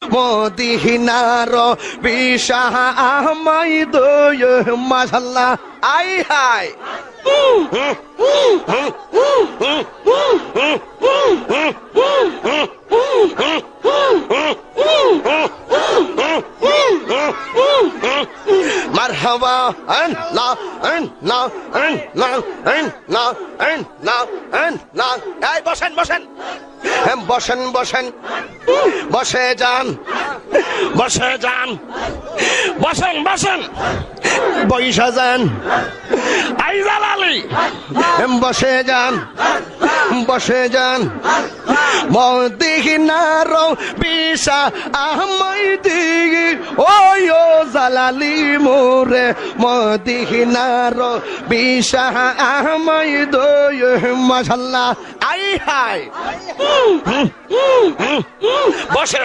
মদিনার বিশাহ আহমাইদ মাশাআল্লাহ I high মারহাবা আল্লাহ আল্লাহ আল্লাহ আল্লাহ আল্লাহ আল্লাহ এই বসেন বসেন বসেন বসেন বসে যান বসে যান বসেন বসেন বইসা যান আইজাল আলী বসে যান বসে যান মদিনার বিশা আহমাইদি ওই ও জালালি মোরে মদিনার বিশা আহমাইদ মাশাআল্লাহ আই হাই বসে